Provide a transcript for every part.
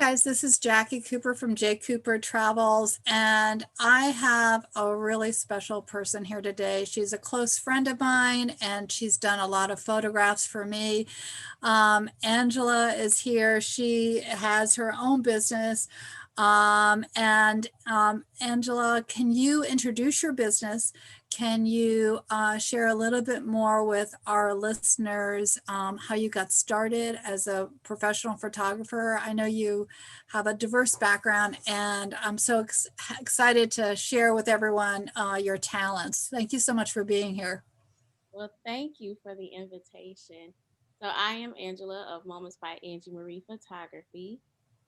Hi guys, this is Jackie Cooper from J. Cooper Travels, and I have a really special person here today. She's a close friend of mine, and she's done a lot of photographs for me. Angela is here. She has her own business. Angela, can you introduce your business? Can you share a little bit more with our listeners how you got started as a professional photographer? I know you have a diverse background, and I'm so excited to share with everyone your talents. Thank you so much for being here. Well, thank you for the invitation. So, I am Angela of Moments by Angie Marie Photography.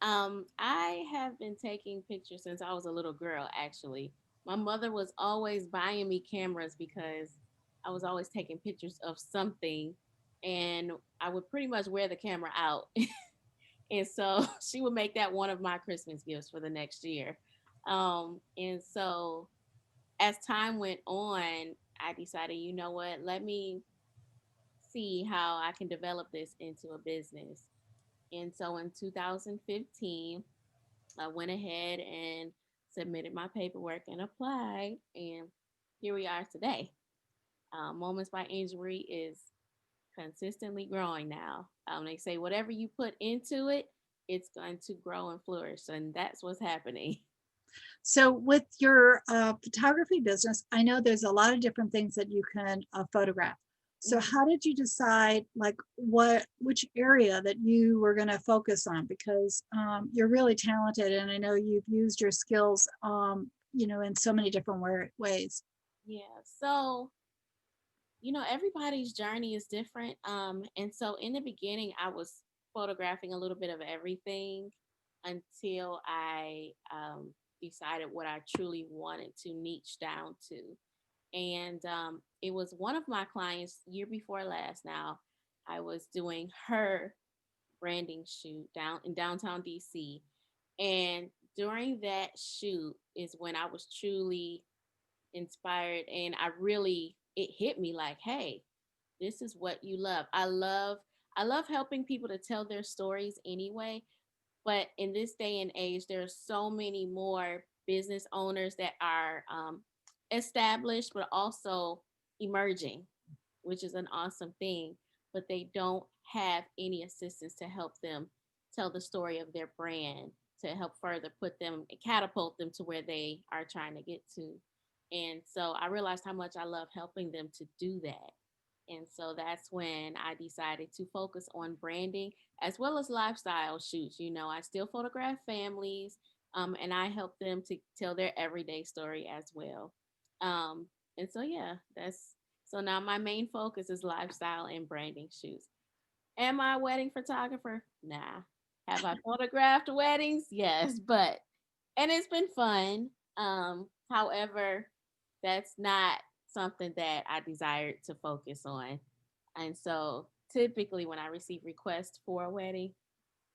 I have been taking pictures since I was a little girl, actually. My mother was always buying me cameras because I was always taking pictures of something, and I would pretty much wear the camera out. And so she would make that one of my Christmas gifts for the next year. And so as time went on, I decided, you know what, let me see how I can develop this into a business. And so in 2015, I went ahead and submitted my paperwork and applied. And here we are today. Moments by Injury is consistently growing now. They say whatever you put into it, it's going to grow and flourish. And that's what's happening. So, with your photography business, I know there's a lot of different things that you can photograph. So, how did you decide, like, which area that you were going to focus on? Because you're really talented, and I know you've used your skills, in so many different ways. Yeah. So everybody's journey is different. And so in the beginning, I was photographing a little bit of everything until I decided what I truly wanted to niche down to. And it was one of my clients year before last. Now, I was doing her branding shoot down in downtown DC. And during that shoot is when I was truly inspired, and it hit me like, hey, this is what you love. I love helping people to tell their stories anyway, but in this day and age there are so many more business owners that are established but also emerging, which is an awesome thing, but they don't have any assistance to help them tell the story of their brand, to help further put them, catapult them to where they are trying to get to. And so I realized how much I love helping them to do that. And so that's when I decided to focus on branding as well as lifestyle shoots. I still photograph families, and I help them to tell their everyday story as well. And so, yeah, that's so now my main focus is lifestyle and branding shoots. Am I a wedding photographer? Nah. Have I photographed weddings? Yes, and it's been fun. However, that's not something that I desired to focus on. And so typically when I receive requests for a wedding,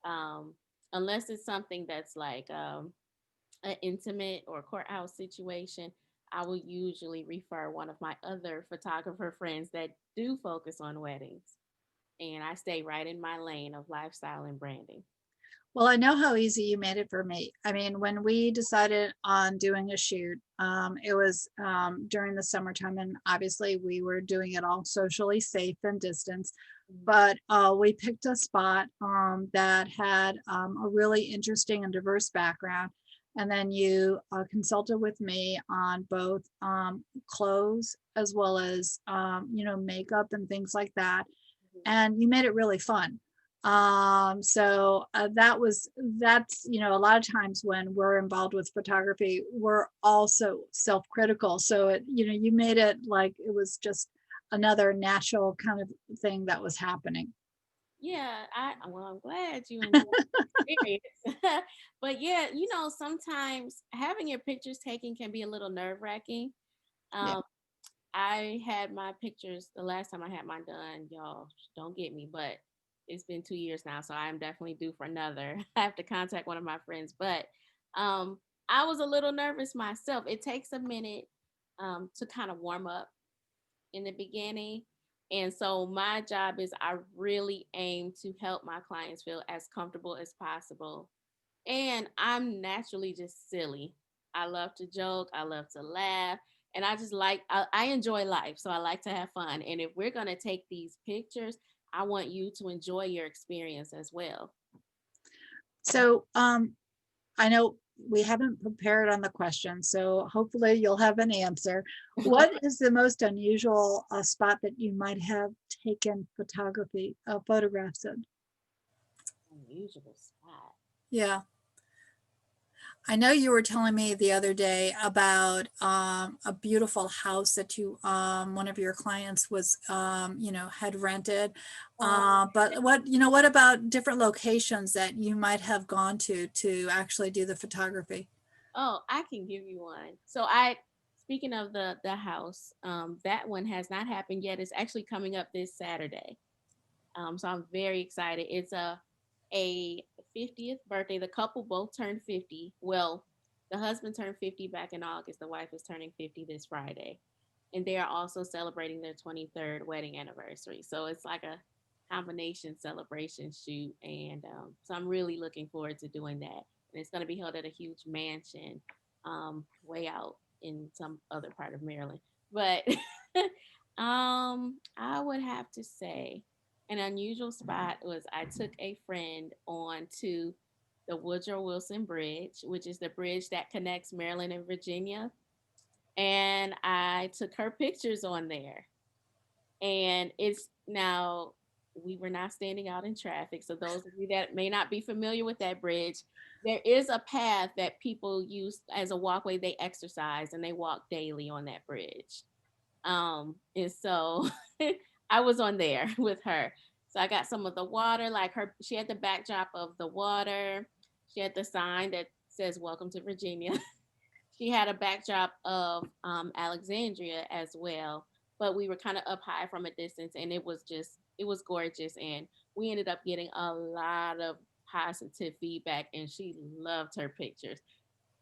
um, unless it's something that's like an intimate or courthouse situation, I will usually refer one of my other photographer friends that do focus on weddings. And I stay right in my lane of lifestyle and branding. Well, I know how easy you made it for me. I mean, when we decided on doing a shoot, it was during the summertime, and obviously we were doing it all socially safe and distance. Mhm. But we picked a spot that had a really interesting and diverse background. And then you consulted with me on both clothes as well as, makeup and things like that, Mhm. and you made it really fun. That's, a lot of times when we're involved with photography, we're also self-critical. So you made it like it was just another natural kind of thing that was happening. Yeah, I'm glad you enjoyed the experience. But yeah, sometimes having your pictures taken can be a little nerve-wracking. Yeah. Um, I had my pictures the last time I had mine done, y'all don't get me, but it's been 2 years now, so I'm definitely due for another. I have to contact one of my friends, but um, I was a little nervous myself. It takes a minute to kind of warm up in the beginning. And so my job is I really aim to help my clients feel as comfortable as possible And I'm naturally just silly. I love to joke, I love to laugh, and I just like, I enjoy life. So I like to have fun. And if we're going to take these pictures, I want you to enjoy your experience as well. So I know we haven't prepared on the question, so hopefully you'll have an answer. What is the most unusual spot that you might have taken photographs in? Unusual spot. Yeah. I know you were telling me the other day about a beautiful house that one of your clients was, had rented. Oh, But what about different locations that you might have gone to actually do the photography? oh, I can give you one. Speaking of the house, that one has not happened yet. It's actually coming up this Saturday. So I'm very excited. It's a 50th birthday. The couple both turned 50. Well, the husband turned 50 back in August. The wife is turning 50 this Friday. And they are also celebrating their 23rd wedding anniversary. So it's like a combination celebration shoot. And so I'm really looking forward to doing that. And it's going to be held at a huge mansion way out in some other part of Maryland. But I would have to say an unusual spot was I took a friend on to the Woodrow Wilson Bridge, which is the bridge that connects Maryland and Virginia. And I took her pictures on there. And it's now, we were not standing out in traffic. So, those of you that may not be familiar with that bridge, there is a path that people use as a walkway. They exercise and they walk daily on that bridge. And so I was on there with her. So I got some of the water, like her, she had the backdrop of the water. She had the sign that says "Welcome to Virginia." She had a backdrop of Alexandria as well, but we were kind of up high from a distance, and it was gorgeous. And we ended up getting a lot of positive feedback, and she loved her pictures.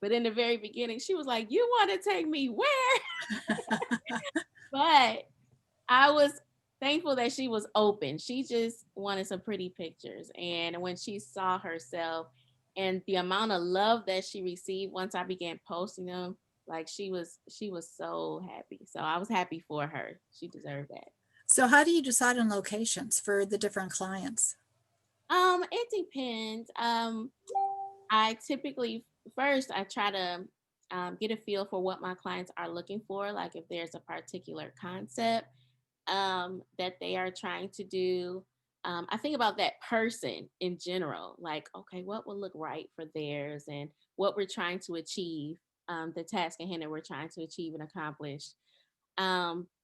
But in the very beginning, she was like, "You want to take me where?" But I was thankful that she was open. She just wanted some pretty pictures. And when she saw herself and the amount of love that she received once I began posting them, like she was so happy. So I was happy for her. She deserved that. So how do you decide on locations for the different clients? It depends. I typically first I try to get a feel for what my clients are looking for, like if there's a particular concept that they are trying to do. I think about that person in general, like, okay, what will look right for theirs and what we're trying to achieve, the task at hand that we're trying to achieve and accomplish.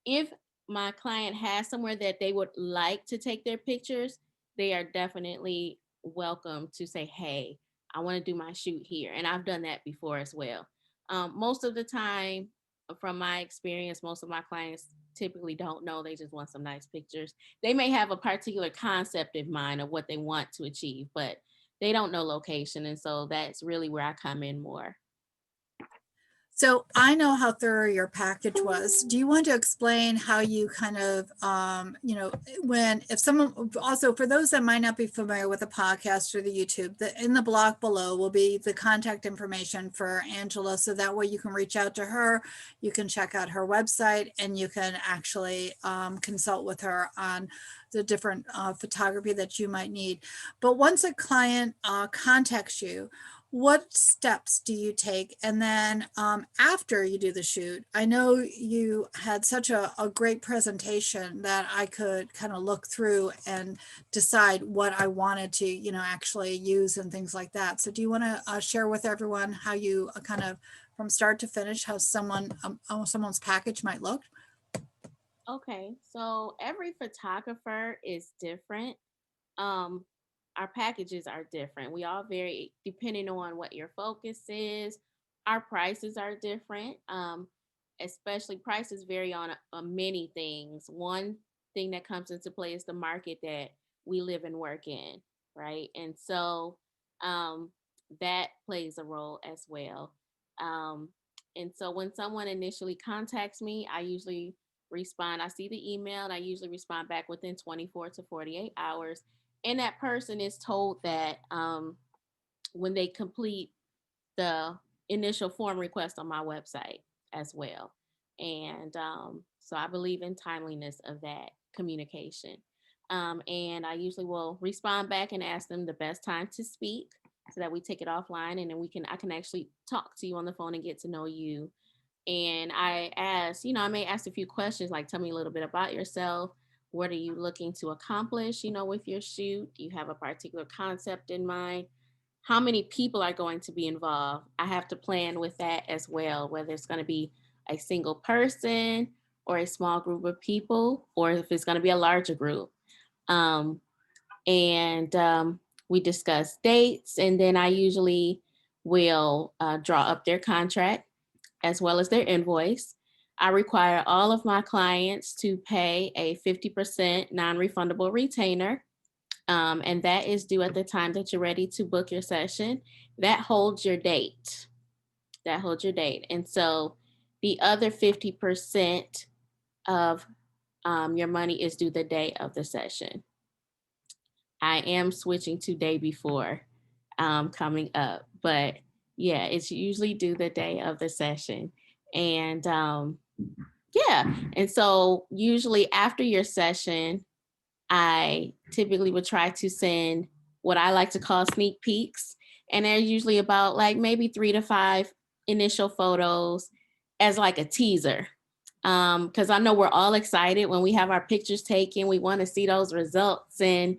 If my client has somewhere that they would like to take their pictures, they are definitely welcome to say, hey, I want to do my shoot here. And I've done that before as well. Most of the time, from my experience, most of my clients typically don't know. They just want some nice pictures. They may have a particular concept in mind of what they want to achieve, but they don't know location. And so that's really where I come in more. So I know how thorough your package was. Do you want to explain how you kind of, if someone, also for those that might not be familiar with the podcast or the YouTube, in the blog below will be the contact information for Angela. So that way you can reach out to her, you can check out her website, and you can actually consult with her on the different photography that you might need. But once a client contacts you, what steps do you take? And then after you do the shoot, I know you had such a great presentation that I could kind of look through and decide what I wanted to, actually use and things like that. So do you want to share with everyone how you kind of from start to finish, how someone's package might look? Okay, so every photographer is different. Um, our packages are different. We all vary depending on what your focus is. Our prices are different. Especially prices vary on many things. One thing that comes into play is the market that we live and work in, right? And so um, that plays a role as well. Um, and so when someone initially contacts me, I usually respond. I see the email and I usually respond back within 24 to 48 hours. And that person is told that when they complete the initial form request on my website as well. And so I believe in timeliness of that communication. And I usually will respond back and ask them the best time to speak so that we take it offline, and then I can actually talk to you on the phone and get to know you. And I ask, I may ask a few questions like, tell me a little bit about yourself. What are you looking to accomplish, with your shoot? Do you have a particular concept in mind? How many people are going to be involved? I have to plan with that as well, whether it's going to be a single person or a small group of people, or if it's going to be a larger group. Um, and We discuss dates, and then I usually will draw up their contract as well as their invoice. I require all of my clients to pay a 50% non-refundable retainer, and that is due at the time that you're ready to book your session. That holds your date. That holds your date. And so the other 50% of your money is due the day of the session. I am switching to day before coming up, but yeah, it's usually due the day of the session. And yeah, and so usually after your session, I typically would try to send what I like to call sneak peeks. And they're usually about like maybe 3 to 5 initial photos as like a teaser. Because I know we're all excited when we have our pictures taken. We want to see those results. And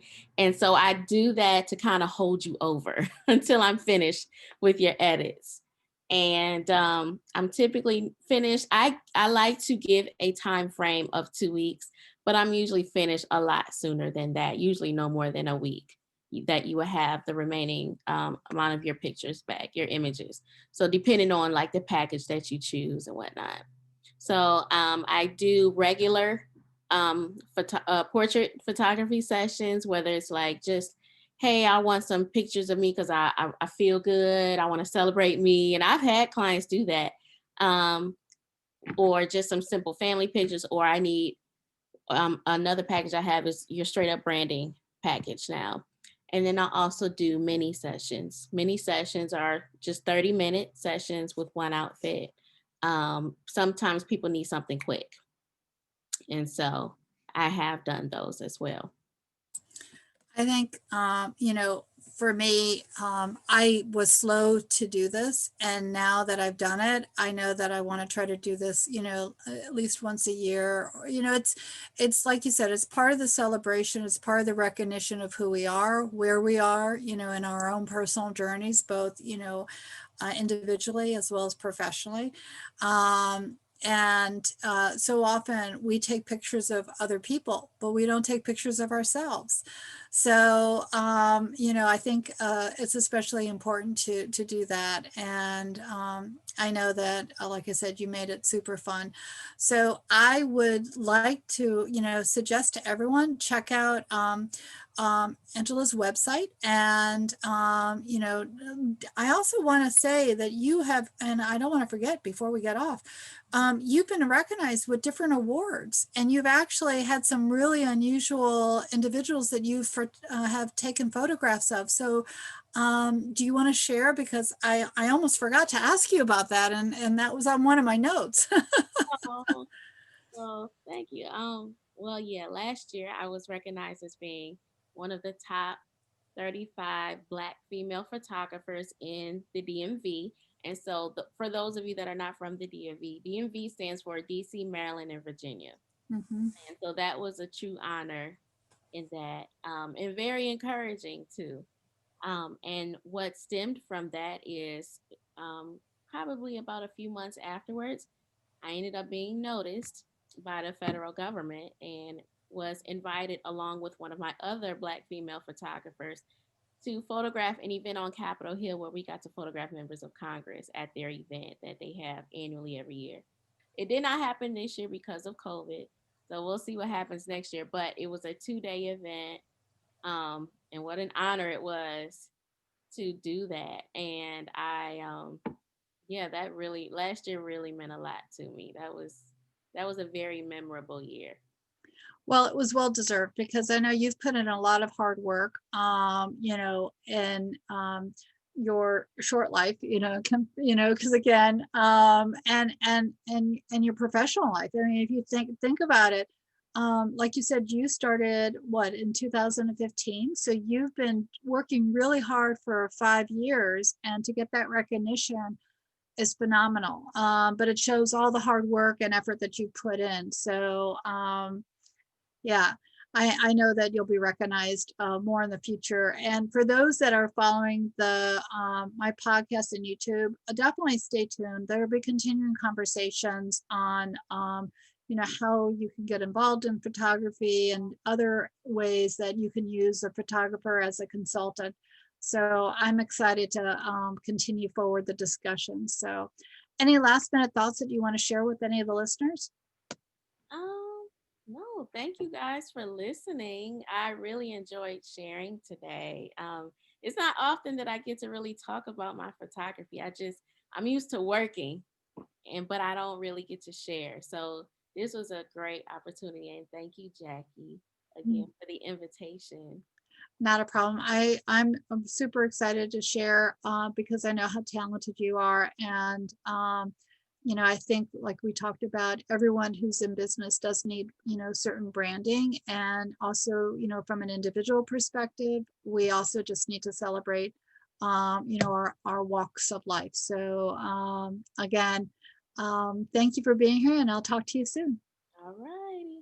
so I do that to kind of hold you over until I'm finished with your edits. And I'm typically finished. I like to give a time frame of 2 weeks, but I'm usually finished a lot sooner than that, usually no more than a week that you will have the remaining amount of your pictures back, your images. So depending on like the package that you choose and whatnot. So I do regular portrait photography sessions, whether it's like just, hey, I want some pictures of me because I feel good. I want to celebrate me. And I've had clients do that. Or just some simple family pictures, or I need another package I have is your straight up branding package now. And then I also do mini sessions. Mini sessions are just 30-minute sessions with one outfit. Sometimes people need something quick. And so I have done those as well. I think, for me, I was slow to do this. And now that I've done it, I know that I want to try to do this, at least once a year. It's like you said, it's part of the celebration. It's part of the recognition of who we are, where we are, in our own personal journeys, both, individually as well as professionally. And so often we take pictures of other people, but we don't take pictures of ourselves. So, I think it's especially important to do that. And I know that, like I said, you made it super fun. So I would like to, suggest to everyone, check out Angela's website. And, I also want to say that you have, and I don't want to forget before we get off, you've been recognized with different awards, and you've actually had some really unusual individuals that you have taken photographs of. So do you want to share? Because I almost forgot to ask you about that, and that was on one of my notes. Oh, well, thank you. Well, yeah, last year I was recognized as being one of the top 35 Black female photographers in the DMV. And so, for those of you that are not from the DMV, DMV stands for DC, Maryland, and Virginia. Mhm. And so that was a true honor in that, and very encouraging too. And what stemmed from that is probably about a few months afterwards, I ended up being noticed by the federal government and was invited along with one of my other Black female photographers to photograph an event on Capitol Hill where we got to photograph members of Congress at their event that they have annually every year. It did not happen this year because of COVID. So we'll see what happens next year. But it was a 2-day event. And what an honor it was to do that. And yeah, that really, last year really meant a lot to me. That was a very memorable year. Well, it was well deserved, because I know you've put in a lot of hard work, and your short life, because again, and your professional life. I mean, if you think about it, like you said, you started what in 2015, so you've been working really hard for 5 years, and to get that recognition is phenomenal. But it shows all the hard work and effort that you put in. So yeah, I know that you'll be recognized more in the future. And for those that are following the my podcast and YouTube, definitely stay tuned. There will be continuing conversations on how you can get involved in photography and other ways that you can use a photographer as a consultant. So I'm excited to continue forward the discussion. So, any last minute thoughts that you want to share with any of the listeners? Um, no, thank you guys for listening. I really enjoyed sharing today. It's not often that I get to really talk about my photography. I'm used to working, but I don't really get to share. So this was a great opportunity, and thank you, Jackie, again for the invitation. Not a problem. I'm super excited to share because I know how talented you are, and I think like we talked about, everyone who's in business does need certain branding, and also from an individual perspective, we also just need to celebrate our walks of life. So again, thank you for being here, and I'll talk to you soon. All righty.